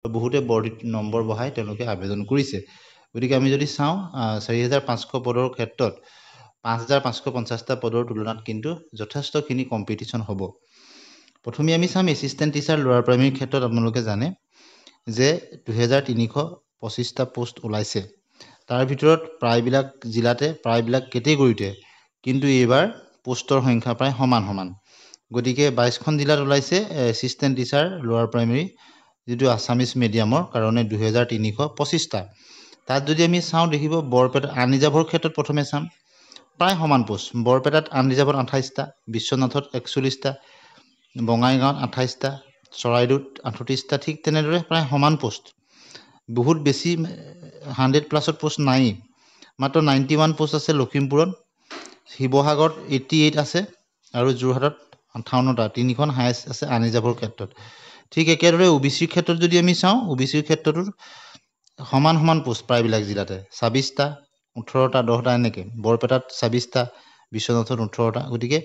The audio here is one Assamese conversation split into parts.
বহুতে বৰ্ধিত নম্বৰ বঢ়াই তেওঁলোকে আবেদন কৰিছে গতিকে আমি যদি চাওঁ 4500 পদৰ ক্ষেত্ৰত 5550টা পদৰ তুলনাত কিন্তু যথেষ্টখিনি কম্পিটিশ্যন হ'ব প্ৰথমে আমি চাম এছিষ্টেণ্ট টিচাৰ লোৱাৰ প্ৰাইমেৰীৰ ক্ষেত্ৰত আপোনালোকে জানে যে 2325টা পোষ্ট ওলাইছে তাৰ ভিতৰত প্ৰায়বিলাক জিলাতে প্ৰায়বিলাক কেটেগৰীতে কিন্তু এইবাৰ পোষ্টৰ সংখ্যা প্ৰায় সমান সমান গতিকে 22খন জিলাত ওলাইছে এছিষ্টেণ্ট টিচাৰ লোৱাৰ প্ৰাইমেৰী যেটো আসামিজ মিডিয়ামৰ কাৰণে 2325টা তাত যদি আমি চাওঁ দেখিব বৰপেটা আনৰিজাৰ্ভৰ ক্ষেত্ৰত প্ৰথমে চাম প্ৰায় সমান পোষ্ট বৰপেটাত আনৰিজাৰ্ভত 28টা বিশ্বনাথত 41টা বঙাইগাঁৱত 28টা চৰাইদেউত 38টা ঠিক তেনেদৰে প্ৰায় সমান পোষ্ট বহুত বেছি 100+ পোষ্ট নাই মাত্ৰ 91 পোষ্ট আছে লখিমপুৰত শিৱসাগৰত 88 আছে আৰু যোৰহাটত 58টা তিনিখন হাইয়েষ্ট আছে আনৰিজাৰ্ভৰ ক্ষেত্ৰত ঠিক একেদৰে ওবিসিৰ ক্ষেত্ৰত যদি আমি চাওঁ ওবিসিৰ ক্ষেত্ৰতো সমান সমান পোষ্ট প্ৰায়বিলাক জিলাতে 26টা 18টা 10টা এনেকৈ বৰপেটাত 26টা বিশ্বনাথত 18টা গতিকে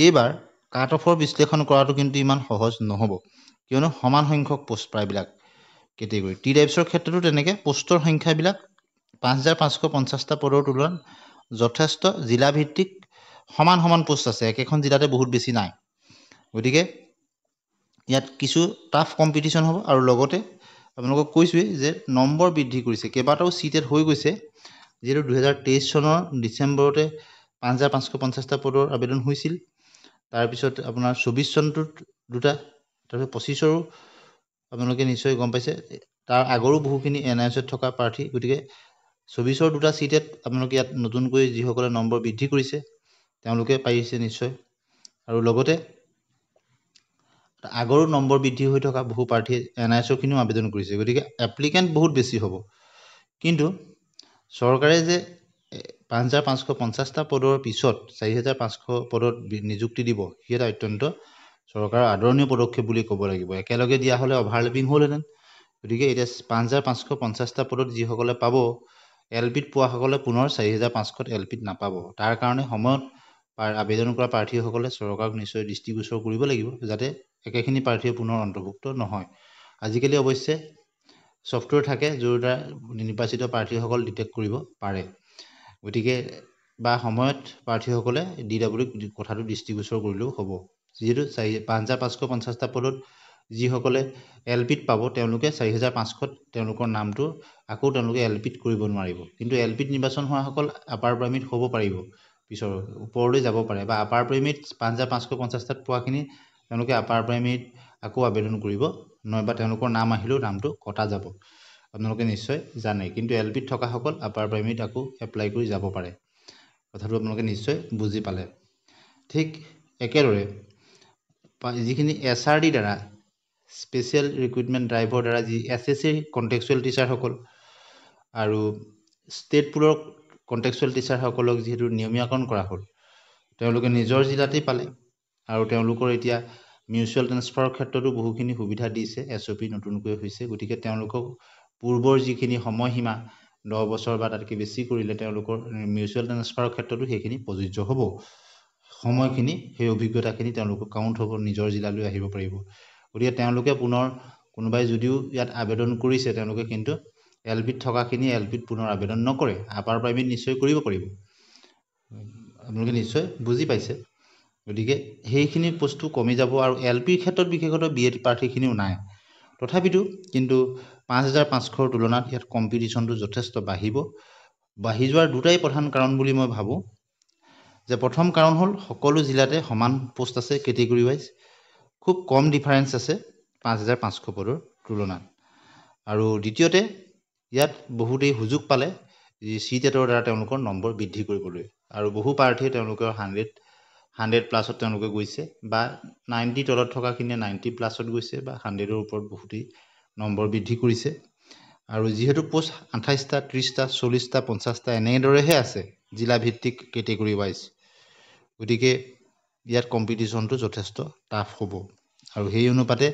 এইবাৰ কাট অফৰ বিশ্লেষণ কৰাটো কিন্তু ইমান সহজ নহ'ব কিয়নো সমান সংখ্যক পোষ্ট প্ৰায়বিলাক কেটেগৰী টি টাইপছৰ ক্ষেত্ৰতো তেনেকৈ পোষ্টৰ সংখ্যাবিলাক 5550টা পদৰ তুলনাত যথেষ্ট জিলা ভিত্তিক সমান সমান পোষ্ট আছে একেখন জিলাতে বহুত বেছি নাই গতিকে ইয়াত কিছু টাফ কম্পিটিশ্যন হ'ব আৰু লগতে আপোনালোকক কৈছোৱেই যে নম্বৰ বৃদ্ধি কৰিছে কেইবাটাও চিটেড হৈ গৈছে যেটো 2023 চনৰ ডিসেম্বৰতে 5550টা পদৰ আবেদন হৈছিল তাৰপিছত আপোনাৰ 24 চনটোত দুটা তাৰপিছত 25ৰো আপোনালোকে নিশ্চয় গম পাইছে তাৰ আগৰো বহুখিনি এনআইএছত থকা প্ৰাৰ্থী গতিকে 24ৰ দুটা চিটেড আপোনালোকে ইয়াত নতুনকৈ যিসকলে নম্বৰ বৃদ্ধি কৰিছে তেওঁলোকে পাইছে নিশ্চয় আৰু লগতে আগৰো নম্বৰ বৃদ্ধি হৈ থকা বহু প্ৰাৰ্থী এনআইএছৰখিনিও আবেদন কৰিছে গতিকে এপ্লিকেণ্ট বহুত বেছি হ'ব কিন্তু চৰকাৰে যে 5550টা পদৰ পিছত 4500 পদত নিযুক্তি দিব সেয়া অত্যন্ত চৰকাৰৰ আদৰণীয় পদক্ষেপ বুলি ক'ব লাগিব একেলগে দিয়া হ'লে অভাৰলেপিং হ'লহেঁতেন গতিকে এতিয়া 5550টা পদত যিসকলে পাব এলপিত পোৱাসকলে পুনৰ 4500ত এলপিত নাপাব তাৰ কাৰণে সময়ত আবেদন কৰা প্ৰাৰ্থীসকলে চৰকাৰক নিশ্চয় দৃষ্টিগোচৰ কৰিব লাগিব যাতে একেখিনি প্ৰাৰ্থীয়ে পুনৰ অন্তৰ্ভুক্ত নহয় আজিকালি অৱশ্যে সফটৱেৰ থাকে য'ৰ নিৰ্বাচিত প্ৰাৰ্থীসকল ডিটেক্ট কৰিব পাৰে গতিকে বা সময়ত প্ৰাৰ্থীসকলে ডিডব্লিউ কথাটো দৃষ্টিগোচৰ কৰিলেও হ'ব যেহেতু 5550টা পদত যিসকলে এলপিত পাব তেওঁলোকে 4500ত তেওঁলোকৰ নামটো আকৌ তেওঁলোকে এলপিত কৰিব নোৱাৰিব কিন্তু এলপিত নিৰ্বাচন হোৱাসকল আপাৰ প্ৰাইমেৰীত হ'ব পাৰিব পিছৰ ওপৰলৈ যাব পাৰে বা আপাৰ প্ৰাইমেৰীত 5550টাত পোৱাখিনি তেওঁলোকে আপাৰ প্ৰাইমেৰীত আকৌ আবেদন কৰিব নয়বা তেওঁলোকৰ নাম আহিলেও নামটো কটা যাব আপোনালোকে নিশ্চয় জানে কিন্তু এলপিত থকাসকল আপাৰ প্ৰাইমেৰীত আকৌ এপ্লাই কৰি যাব পাৰে কথাটো আপোনালোকে নিশ্চয় বুজি পালে ঠিক একেদৰে যিখিনি এছআৰডি দ্বাৰা স্পেচিয়েল ৰিক্ৰুটমেণ্ট ড্ৰাইভৰ দ্বাৰা যি এছএছচি কণ্টেক্সুৱেল টিচাৰসকল আৰু ষ্টেট পুলৰ কণ্টেক্সুৱেল টিচাৰসকলক যিহেতু নিয়মীয়াকৰণ কৰা হ'ল তেওঁলোকে নিজৰ জিলাতেই পালে আৰু তেওঁলোকৰ এতিয়া মিউচুৱেল ট্ৰেন্সফাৰৰ ক্ষেত্ৰতো বহুখিনি সুবিধা দিছে এছঅ'পি নতুনকৈ হৈছে গতিকে তেওঁলোকক পূৰ্বৰ যিখিনি সময়সীমা 10 বছৰ বা তাতকৈ বেছি কৰিলে তেওঁলোকৰ মিউচুৱেল ট্ৰেন্সফাৰৰ ক্ষেত্ৰতো সেইখিনি প্ৰযোজ্য হ'ব সময়খিনি সেই অভিজ্ঞতাখিনি তেওঁলোকৰ কাউণ্ট হ'ব নিজৰ জিলালৈ আহিব পাৰিব গতিকে তেওঁলোকে পুনৰ কোনোবাই যদিও ইয়াত আবেদন কৰিছে তেওঁলোকে কিন্তু এলপিত থকাখিনি এলপিত পুনৰ আবেদন নকৰে আপাৰ প্ৰাইমেৰীত নিশ্চয় কৰিব পাৰিব আপোনালোকে নিশ্চয় বুজি পাইছে গতিকে সেইখিনি বস্তু কমি যাব আৰু এলপিৰ ক্ষেত্ৰত বিশেষতঃ বিএড প্ৰাৰ্থীখিনিও নাই তথাপিতো কিন্তু 5500ৰ তুলনাত ইয়াত কম্পিটিশ্যনটো যথেষ্ট বাঢ়ি যোৱাৰ দুটাই প্ৰধান কাৰণ বুলি মই ভাবোঁ যে প্ৰথম কাৰণ হ'ল সকলো জিলাতে সমান পোষ্ট আছে কেটেগৰী ৱাইজ খুব কম ডিফাৰেঞ্চ আছে 5500 পদৰ তুলনাত আৰু দ্বিতীয়তে ইয়াত বহুতেই সুযোগ পালে যি চিটেটৰ দ্বাৰা তেওঁলোকৰ নম্বৰ বৃদ্ধি কৰিবলৈ আৰু বহু প্ৰাৰ্থীয়ে তেওঁলোকৰ 100+ তেওঁলোকে গৈছে বা 90 তলত থকাখিনিয়ে 90+ত গৈছে বা 100ৰ ওপৰত বহুতেই নম্বৰ বৃদ্ধি কৰিছে আৰু যিহেতু পোষ্ট 28টা 30টা 40টা 50টা এনেদৰেহে আছে জিলা ভিত্তিক কেটেগৰী ৱাইজ গতিকে ইয়াত কম্পিটিশ্যনটো যথেষ্ট টাফ হ'ব আৰু সেই অনুপাতে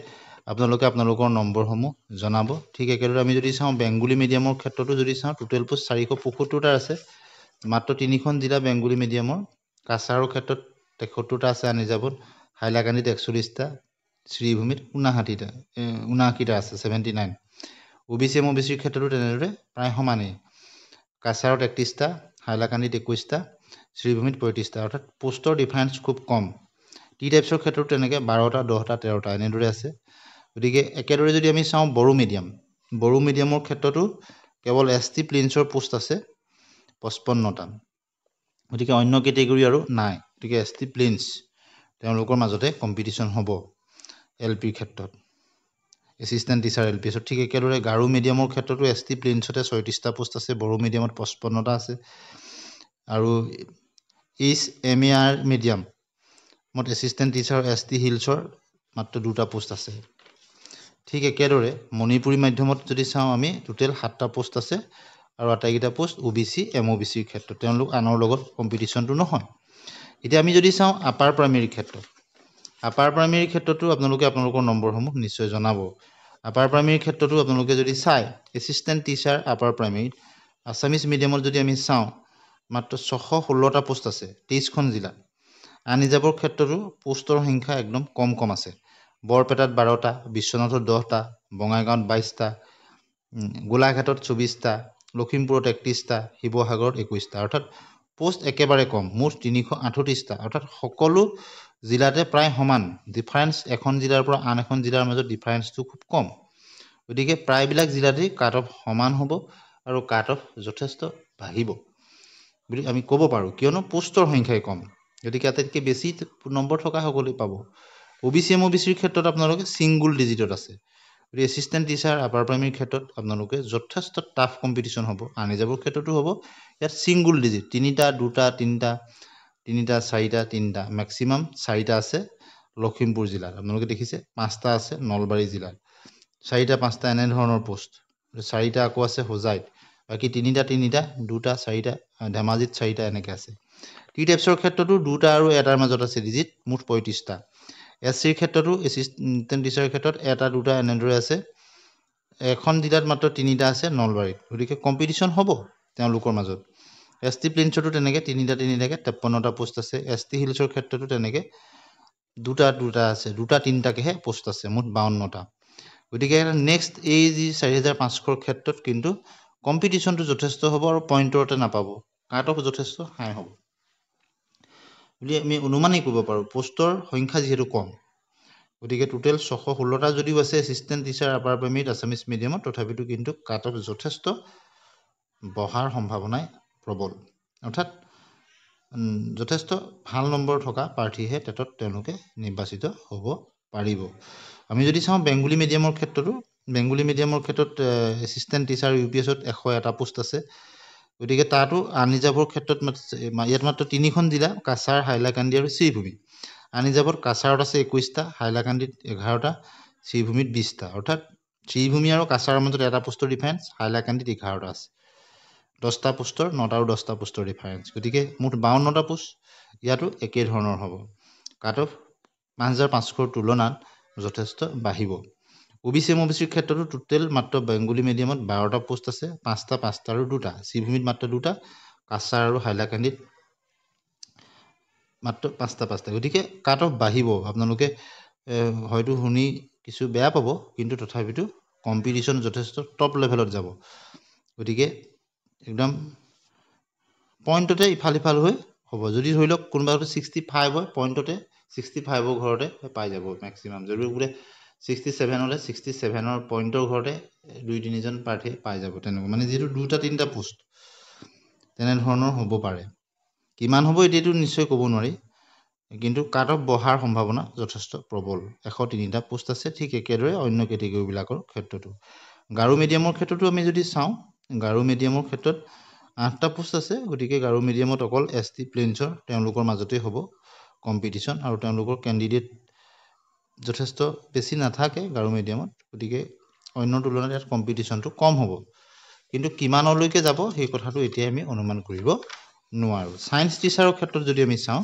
আপোনালোকে আপোনালোকৰ নম্বৰসমূহ জনাব ঠিক একেদৰে আমি যদি চাওঁ বেংগলী মিডিয়ামৰ ক্ষেত্ৰতো যদি চাওঁ টোটেল পোষ্ট 475টা আছে মাত্ৰ 3খন জিলা বেংগলী মিডিয়ামৰ কাছাৰৰ ক্ষেত্ৰত 73টা আছে আনৰিজাৰ্ভত হাইলাকান্দিত 41টা শ্ৰীভূমিত 59টা আছে 79 OBC MOBCৰ ক্ষেত্ৰতো তেনেদৰে প্ৰায় সমানেই কাছাৰত 31টা হাইলাকান্দিত 21টা শ্ৰীভূমিত 35টা অৰ্থাৎ পোষ্টৰ ডিফাৰেন্স খুব কম টি টাইপছৰ ক্ষেত্ৰতো তেনেকৈ 12টা 10টা 13টা এনেদৰে আছে গতিকে একেদৰে যদি আমি চাওঁ বড়ো মিডিয়ামৰ ক্ষেত্ৰতো কেৱল ST প্লেইনছৰ পোষ্ট আছে 55টা গতিকে অন্য কেটেগৰী আৰু নাই গতিকে ST প্লেইনছ তেওঁলোকৰ মাজতে কম্পিটিশ্যন হ'ব LPৰ ক্ষেত্ৰত এছিষ্টেণ্ট টিচাৰ LPছত ঠিক একেদৰে গাৰো মিডিয়ামৰ ক্ষেত্ৰতো ST প্লেইনছতে 36টা পোষ্ট আছে বড়ো মিডিয়ামত 55টা আছে আৰু HMAR মিডিয়াম মত এছিষ্টেণ্ট টিচাৰ ST হিলছৰ মাত্ৰ 2টা পোষ্ট আছে ঠিক একেদৰে মণিপুৰী মাধ্যমত যদি চাওঁ আমি টোটেল 7টা পোষ্ট আছে আৰু আটাইকেইটা পোষ্ট OBC MOBCৰ ক্ষেত্ৰত তেওঁলোক আনৰ লগত কম্পিটিশ্যনটো নহয় এতিয়া আমি যদি চাওঁ আপাৰ প্ৰাইমেৰীৰ ক্ষেত্ৰতো আপোনালোকৰ নম্বৰসমূহ নিশ্চয় জনাব আপাৰ প্ৰাইমেৰীৰ ক্ষেত্ৰতো আপোনালোকে যদি চাই এছিষ্টেণ্ট টিচাৰ আপাৰ প্ৰাইমেৰীত আছামিজ মিডিয়ামত যদি আমি চাওঁ মাত্ৰ 616টা পোষ্ট আছে 23খন জিলা আন ৰিজাৰ্ভৰ ক্ষেত্ৰতো পোষ্টৰ সংখ্যা একদম কম আছে বৰপেটাত 12টা বিশ্বনাথত 10টা বঙাইগাঁৱত 22টা গোলাঘাটত 24টা লখিমপুৰত 31টা শিৱসাগৰত 21টা অৰ্থাৎ পোষ্ট একেবাৰে কম মুঠ 338টা অৰ্থাৎ সকলো জিলাতে প্ৰায় সমান ডিফাৰেন্স এখন জিলাৰ পৰা আন এখন জিলাৰ মাজত ডিফাৰেন্সটো খুব কম গতিকে প্ৰায়বিলাক জিলাতে কাট অফ সমান হ'ব আৰু কাট অফ যথেষ্ট বাঢ়িব বুলি আমি ক'ব পাৰোঁ কিয়নো পোষ্টৰ সংখ্যাই কম গতিকে আটাইতকৈ বেছি নম্বৰ থকা সকলোৱে পাব OBC MOBCৰ ক্ষেত্ৰত আপোনালোকে ছিংগুল ডিজিটত আছে গতিকে এছিষ্টেণ্ট টিচাৰ আপাৰ প্ৰাইমেৰীৰ ক্ষেত্ৰত আপোনালোকে যথেষ্ট টাফ কম্পিটিশ্যন হ'ব আন ৰিজাৰ্ভৰ ক্ষেত্ৰতো হ'ব ইয়াত ছিংগুল ডিজিট 3টা 2টা 3টা 3টা 4টা 3টা মেক্সিমাম 4টা আছে লখিমপুৰ জিলাত আপোনালোকে দেখিছে 5টা আছে নলবাৰী জিলাত 4টা 5টা এনেধৰণৰ পোষ্ট 4টা আকৌ আছে হোজাইত বাকী 3টা 2টা 4টা ধেমাজিত 4টা এনেকৈ আছে টি টাইপছৰ ক্ষেত্ৰতো 2টা আৰু 1টাৰ মাজত আছে ডিজিট মুঠ 35টা SCৰ ক্ষেত্ৰতো এছিষ্টেণ্ট টিচাৰৰ ক্ষেত্ৰত 1টা 2টা এনেদৰে আছে এখন জিলাত মাত্ৰ 3টা আছে নলবাৰীত গতিকে কম্পিটিশ্যন হ'ব তেওঁলোকৰ মাজত ST প্লেইনছতো তেনেকৈ 3টা 3টাকৈ 53টা পোষ্ট আছে ST হিলছৰ ক্ষেত্ৰতো তেনেকৈ 2টা আছে 2টা 3টাকৈহে পোষ্ট আছে মুঠ 52টা গতিকে নেক্সট এই যি 4500ৰ ক্ষেত্ৰত কিন্তু কম্পিটিশ্যনটো যথেষ্ট হ'ব আৰু পইণ্টৰতে নাপাব কাট অফ যথেষ্ট হাই হ'ব বুলি আমি অনুমানেই কৰিব পাৰোঁ পোষ্টৰ সংখ্যা যিহেতু কম গতিকে টোটেল 616টা যদিও আছে এছিষ্টেণ্ট টিচাৰ আপাৰ প্ৰাইমেৰীত আছামিজ মিডিয়ামত তথাপিতো কিন্তু কাট অফ যথেষ্ট বহাৰ সম্ভাৱনাই প্ৰবল অৰ্থাৎ যথেষ্ট ভাল নম্বৰ থকা প্ৰাৰ্থীহে টেটত তেওঁলোকে নিৰ্বাচিত হ'ব পাৰিব আমি যদি চাওঁ বেংগলী মিডিয়ামৰ ক্ষেত্ৰত এছিষ্টেণ্ট টিচাৰ UPSত 101টা পোষ্ট আছে গতিকে তাতো আন ৰিজাৰ্ভৰ ক্ষেত্ৰত ইয়াত মাত্ৰ 3খন জিলা কাছাৰ হাইলাকান্দি আৰু শ্ৰীভূমি আন ৰিজাৰ্ভত কাছাৰত আছে 21টা হাইলাকান্দিত 11টা শ্ৰীভূমিত 20টা অৰ্থাৎ শ্ৰীভূমি আৰু কাছাৰৰ মাজত 1টা পোষ্টৰ ডিফাৰেন্স হাইলাকান্দিত 11টা আছে 10টা পোষ্টৰ 9টা আৰু 10টা পোষ্টৰ ডিফাৰেন্স গতিকে মুঠ 52টা পোষ্ট ইয়াতো একে ধৰণৰ হ'ব কাট অফ 5500ৰ তুলনাত যথেষ্ট বাঢ়িব OBC MOBCৰ ক্ষেত্ৰতো টোটেল মাত্ৰ বেংগলী মিডিয়ামত 12টা পোষ্ট আছে 5টা আৰু 2টা শ্ৰীভূমিত মাত্ৰ 2টা কাছাৰ আৰু হাইলাকান্দিত মাত্ৰ 5টা গতিকে কাট অফ বাঢ়িব আপোনালোকে হয়তো শুনি কিছু বেয়া পাব কিন্তু তথাপিতো কম্পিটিশ্যন যথেষ্ট টপ লেভেলত যাব গতিকে একদম পইণ্টতে ইফাল হৈ হ'ব যদি ধৰি লওক কোনোবা 65 হয় পইণ্টতে 65ৰ ঘৰতে পাই যাব মেক্সিমাম যদি বোলে 67 হ'লে 67ৰ পইণ্টৰ ঘৰতে 2-3জন প্ৰাৰ্থী পাই যাব তেনেকুৱা মানে যিহেতু 2টা 3টা পোষ্ট তেনেধৰণৰ হ'ব পাৰে কিমান হ'ব এতিয়াতো নিশ্চয় ক'ব নোৱাৰি কিন্তু কাট অফ বহাৰ সম্ভাৱনা যথেষ্ট প্ৰবল 103টা পোষ্ট আছে ঠিক একেদৰে অন্য কেটেগৰীবিলাকৰ ক্ষেত্ৰতো গাৰো মিডিয়ামৰ ক্ষেত্ৰতো আমি যদি চাওঁ গাৰো মিডিয়ামৰ ক্ষেত্ৰত 8টা পোষ্ট আছে গতিকে গাৰো মিডিয়ামত অকল ST প্লেইনছৰ তেওঁলোকৰ মাজতে হ'ব কম্পিটিশ্যন আৰু তেওঁলোকৰ কেণ্ডিডেট যথেষ্ট বেছি নাথাকে গাৰো মিডিয়ামত গতিকে অন্য তুলনাত ইয়াত কম্পিটিশ্যনটো কম হ'ব কিন্তু কিমানলৈকে যাব সেই কথাটো এতিয়া আমি অনুমান কৰিব নোৱাৰোঁ ছায়েন্স টিচাৰৰ ক্ষেত্ৰত যদি আমি চাওঁ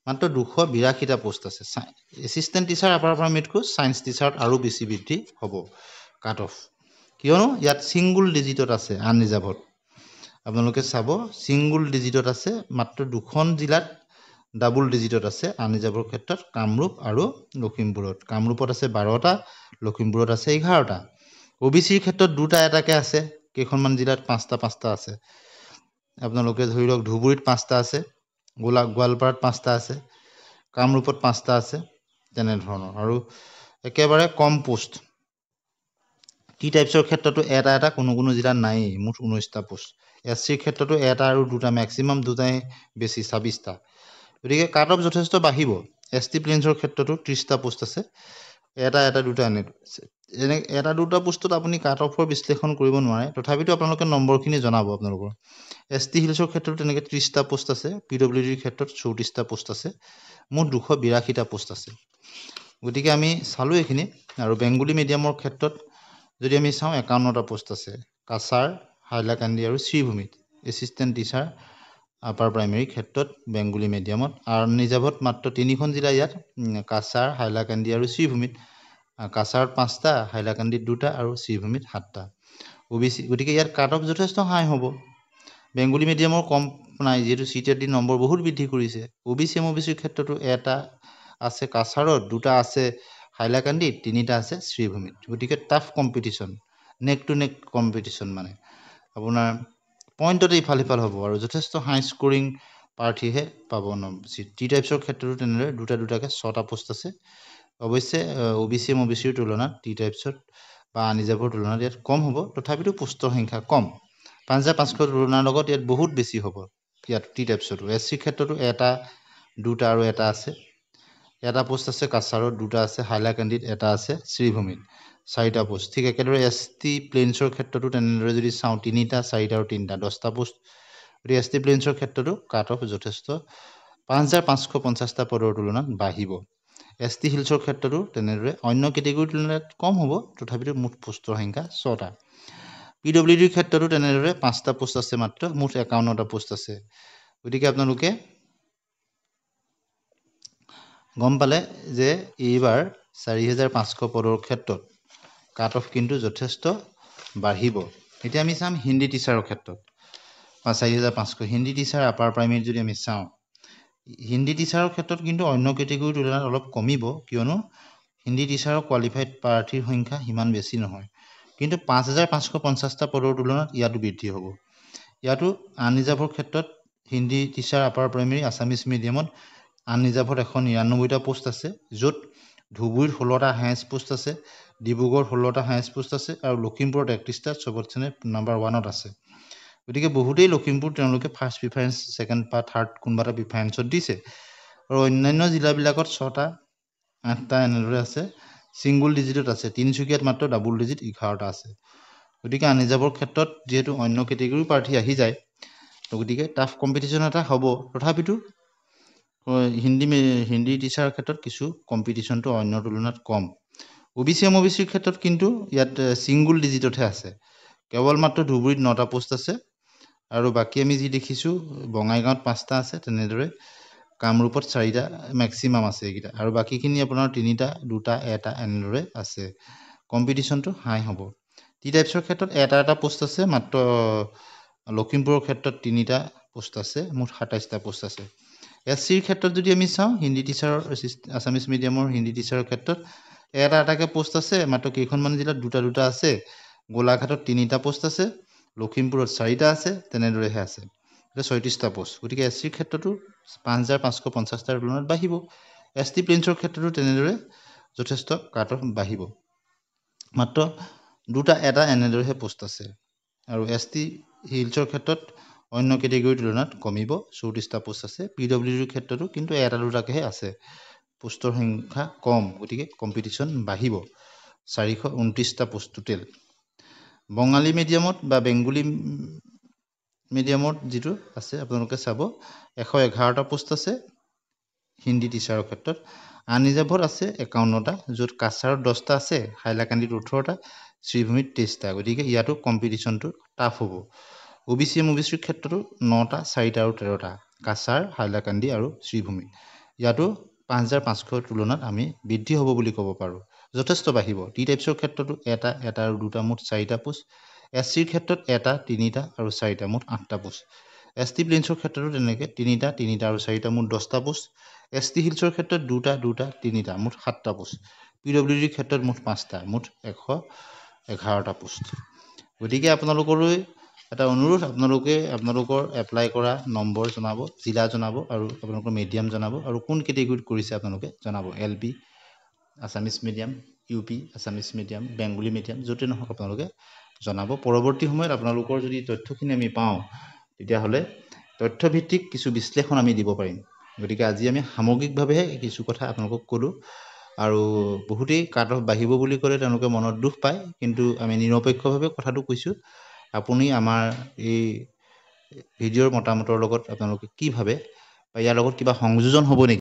মাত্ৰ 282টা পোষ্ট আছে এছিষ্টেণ্ট টিচাৰ আপাৰ প্ৰাইমেৰীতকৈ ছায়েন্স টিচাৰত আৰু বেছি বৃদ্ধি হ'ব কাট অফ কিয়নো ইয়াত ছিংগুল ডিজিটত আছে আন ৰিজাৰ্ভত আপোনালোকে চাব ছিংগুল ডিজিটত আছে মাত্ৰ 2খন জিলাত ডাবল ডিজিটত আছে আন ৰিজাৰ্ভৰ ক্ষেত্ৰত কামৰূপ আৰু লখিমপুৰত। কামৰূপত আছে 12টা, লখিমপুৰত আছে 11টা। OBCৰ ক্ষেত্ৰত 2টা এটাকে আছে, কেইখনমান জিলাত 5টা আছে। আপোনালোকে ধৰি লওক ধুবুৰীত 5টা আছে, গোৱালপাৰাত 5টা আছে, কামৰূপত 5টা আছে, তেনেধৰণৰ। আৰু একেবাৰে কম পোষ্ট টি টাইপছৰ ক্ষেত্ৰতো এটা কোনো জিলাত নায়েই, মুঠ 19টা পোষ্ট। SCৰ ক্ষেত্ৰতো 1টা আৰু 2টা, মেক্সিমাম 2টাই বেছি, 26টা। গতিকে কাট অফ যথেষ্ট বাঢ়িব। ST প্লেইনছৰ ক্ষেত্ৰতো 30টা পোষ্ট আছে, এটা 2টা এনে এটা 2টা পোষ্টত আপুনি কাট অফৰ বিশ্লেষণ কৰিব নোৱাৰে, তথাপিতো আপোনালোকে নম্বৰখিনি জনাব আপোনালোকৰ। ST হিলছৰ ক্ষেত্ৰত তেনেকৈ 30টা পোষ্ট আছে, PWDৰ ক্ষেত্ৰত 34টা পোষ্ট আছে, মুঠ 282টা পোষ্ট আছে। গতিকে আমি চালোঁ এইখিনি। আৰু বেংগলী মিডিয়ামৰ ক্ষেত্ৰত যদি আমি চাওঁ 51টা পোষ্ট আছে, কাছাৰ, হাইলাকান্দি আৰু শ্ৰীভূমিত। এছিষ্টেণ্ট টিচাৰ আপাৰ প্ৰাইমেৰীৰ ক্ষেত্ৰত বেংগলী মিডিয়ামত। আৰু ৰিজাৰ্ভত মাত্ৰ 3খন জিলা ইয়াত, কাছাৰ, হাইলাকান্দি আৰু শ্ৰীভূমিত। কাছাৰত 5টা, হাইলাকান্দিত 2টা আৰু শ্ৰীভূমিত 7টা। OBC, গতিকে ইয়াত কাট অফ যথেষ্ট হাই হ'ব। বেংগলী মিডিয়ামৰ কম নাই, যিহেতু CTET নম্বৰ বহুত বৃদ্ধি কৰিছে। OBCৰ ক্ষেত্ৰতো 1টা আছে কাছাৰত, 2টা আছে হাইলাকান্দিত, 3টা আছে শ্ৰীভূমিত। গতিকে টাফ কম্পিটিশ্যন, নেক টু নেক কম্পিটিশ্যন, মানে আপোনাৰ পইণ্টতে ইফাল সিফাল হ'ব আৰু যথেষ্ট হাই স্ক'ৰিং প্ৰাৰ্থীহে পাব চিট। টি টাইপছৰ ক্ষেত্ৰতো তেনেদৰে 2টাকৈ 6টা পোষ্ট আছে। অৱশ্যে OBCৰ তুলনাত টি টাইপছত বা আন ৰিজাৰ্ভৰ তুলনাত ইয়াত কম হ'ব, তথাপিতো পোষ্টৰ সংখ্যা কম। 5500 তুলনাৰ লগত ইয়াত বহুত বেছি হ'ব। ইয়াত টি টাইপছতো SCৰ ক্ষেত্ৰতো 1টা, 2টা আৰু 1টা আছে। 1টা পোষ্ট আছে কাছাৰত, 2টা আছে হাইলাকান্দিত, 1টা আছে শ্ৰীভূমিত, 4টা পোষ্ট। ঠিক একেদৰে ST প্লেইনছৰ ক্ষেত্ৰতো তেনেদৰে যদি চাওঁ 3টা, 4টা আৰু 3টা, 10টা পোষ্ট। গতিকে ST প্লেইনছৰ ক্ষেত্ৰতো কাট অফ যথেষ্ট 5550টা পদৰ তুলনাত বাঢ়িব। ST হিলছৰ ক্ষেত্ৰতো তেনেদৰে অন্য কেটেগৰীৰ তুলনাত কম হ'ব, তথাপিতো মুঠ পোষ্টৰ সংখ্যা 6টা। PWDৰ ক্ষেত্ৰতো তেনেদৰে 5টা পোষ্ট আছে মাত্ৰ, মুঠ 51টা পোষ্ট আছে। গতিকে আপোনালোকে গম পালে যে এইবাৰ 4500 পদৰ ক্ষেত্ৰত কাট অফ কিন্তু যথেষ্ট বাঢ়িব। এতিয়া আমি চাম হিন্দী টিচাৰৰ ক্ষেত্ৰত 4500। হিন্দী টিচাৰ আপাৰ প্ৰাইমেৰীত যদি আমি চাওঁ, হিন্দী টিচাৰৰ ক্ষেত্ৰত কিন্তু অন্য কেটেগৰীৰ তুলনাত অলপ কমিব, কিয়নো হিন্দী টিচাৰৰ কোৱালিফাইড প্ৰাৰ্থীৰ সংখ্যা সিমান বেছি নহয়। কিন্তু 5550টা পদৰ তুলনাত ইয়াতো বৃদ্ধি হ'ব। ইয়াতো আন ৰিজাৰ্ভৰ ক্ষেত্ৰত Hindi teacher upper primary Assamese মিডিয়ামত আন ৰিজাৰ্ভত 199টা পোষ্ট আছে, য'ত ধুবুৰীত 16টা হায়েষ্ট পোষ্ট আছে, ডিব্ৰুগড়ত 16টা হায়েষ্ট পোষ্ট আছে, আৰু লখিমপুৰত 31টা, চবতছে নাম্বাৰ 1ত আছে। গতিকে বহুতেই লখিমপুৰ তেওঁলোকে ফাৰ্ষ্ট প্ৰিফাৰেঞ্চ, ছেকেণ্ড বা থাৰ্ড কোনোবা এটা প্ৰিফাৰেঞ্চত দিছে। আৰু অন্যান্য জিলাবিলাকত 6টা, 8টা এনেদৰে আছে, ছিংগুল ডিজিটত আছে। তিনিচুকীয়াত মাত্ৰ ডাবল ডিজিট 11টা আছে। গতিকে আন ৰিজাৰ্ভৰ ক্ষেত্ৰত যিহেতু অন্য কেটেগৰীৰ প্ৰাৰ্থী আহি যায়, গতিকে টাফ কম্পিটিশ্যন এটা হ'ব। তথাপিতো হিন্দী টিচাৰৰ ক্ষেত্ৰত কিছু কম্পিটিশ্যনটো অন্যৰ তুলনাত কম। OBCৰ ক্ষেত্ৰত কিন্তু ইয়াত ছিংগুল ডিজিটতহে আছে। কেৱল মাত্ৰ ধুবুৰীত 9টা পোষ্ট আছে, আৰু বাকী আমি যি দেখিছোঁ বঙাইগাঁৱত 5টা আছে, তেনেদৰে কামৰূপত 4টা মেক্সিমাম আছে এইকেইটা, আৰু বাকীখিনি আপোনাৰ 3টা, 2টা, 1টা এনেদৰে আছে। কম্পিটিশ্যনটো হাই হ'ব। টি টাইপছৰ ক্ষেত্ৰত 1টা পোষ্ট আছে মাত্ৰ, লখিমপুৰৰ ক্ষেত্ৰত 3টা পোষ্ট আছে, মুঠ 27টা পোষ্ট আছে। SCৰ ক্ষেত্ৰত যদি আমি চাওঁ, হিন্দী টিচাৰৰ আছামিছ মিডিয়ামৰ হিন্দী টিচাৰৰ ক্ষেত্ৰত 1টাকৈ পোষ্ট আছে, মাত্ৰ কেইখনমান জিলাত 2টা আছে। গোলাঘাটত 3টা পোষ্ট আছে, লখিমপুৰত 4টা আছে, তেনেদৰেহে আছে। 36টা পোষ্ট। গতিকে SCৰ ক্ষেত্ৰতো 5550টাৰ তুলনাত বাঢ়িব। ST প্লেইনছৰ ক্ষেত্ৰতো তেনেদৰে যথেষ্ট কাট অফ বাঢ়িব। মাত্ৰ 2টা, 1টা এনেদৰেহে পোষ্ট আছে। আৰু ST হিলছৰ ক্ষেত্ৰত অন্য কেটেগৰীৰ তুলনাত কমিব, 34টা পোষ্ট আছে। PWDৰ ক্ষেত্ৰতো কিন্তু 1টা, 2টাকৈহে আছে, পোষ্টৰ সংখ্যা কম, গতিকে কম্পিটিশ্যন বাঢ়িব। 429টা পোষ্ট টোটেল। বঙালী মিডিয়ামত বা বেংগলী মিডিয়ামত যিটো আছে আপোনালোকে চাব, 111টা পোষ্ট আছে হিন্দী টিচাৰৰ ক্ষেত্ৰত। আন ৰিজাৰ্ভত আছে 51টা, য'ত কাছাৰত 10টা আছে, হাইলাকান্দিত 18টা, শ্ৰীভূমিত 23টা। গতিকে ইয়াতো কম্পিটিশ্যনটো টাফ হ'ব। OBCৰ ক্ষেত্ৰতো 9টা, 4টা আৰু 13টা, কাছাৰ, হাইলাকান্দি আৰু শ্ৰীভূমি। ইয়াতো 5500ৰ তুলনাত আমি বৃদ্ধি হ'ব বুলি ক'ব পাৰোঁ, যথেষ্ট বাঢ়িব। টি টাইপছৰ ক্ষেত্ৰতো 1টা, 1টা আৰু 2টা, মুঠ 4টা পোষ্ট। SCৰ ক্ষেত্ৰত 1টা, 3টা আৰু 4টা, মুঠ 8টা পোষ্ট। ST প্লেইনছৰ ক্ষেত্ৰতো তেনেকৈ 3টা 3টা আৰু 4টা মুঠ 10টা পোষ্ট। ST হিলছৰ ক্ষেত্ৰত 2টা 2টা 3টা মুঠ 7টা পোষ্ট। PWDৰ ক্ষেত্ৰত মুঠ 5টা মুঠ 111টা পোষ্ট। গতিকে আপোনালোকলৈ এটা অনুৰোধ, আপোনালোকে আপোনালোকৰ এপ্লাই কৰা নম্বৰ জনাব, জিলা জনাব আৰু আপোনালোকৰ মিডিয়াম জনাব আৰু কোন কেটেগৰীত কৰিছে আপোনালোকে জনাব। LP, Assamese medium, UP, Assamese medium, Bengali medium, য'তে নহওক আপোনালোকে জনাব। পৰৱৰ্তী সময়ত আপোনালোকৰ যদি তথ্যখিনি আমি পাওঁ তেতিয়াহ'লে তথ্যভিত্তিক কিছু বিশ্লেষণ আমি দিব পাৰিম। গতিকে আজি আমি সামগ্ৰিকভাৱেহে কিছু কথা আপোনালোকক ক'লোঁ আৰু বহুতেই কাট অফ বাঢ়িব বুলি ক'লে তেওঁলোকে মনত দুখ পায়, কিন্তু আমি নিৰপেক্ষভাৱে কথাটো কৈছোঁ। আপুনি আমাৰ এই ভিডিঅ'ৰ মতামতৰ লগত আপোনালোকে কি ভাবে বা ইয়াৰ লগত কিবা সংযোজন হ'ব নেকি?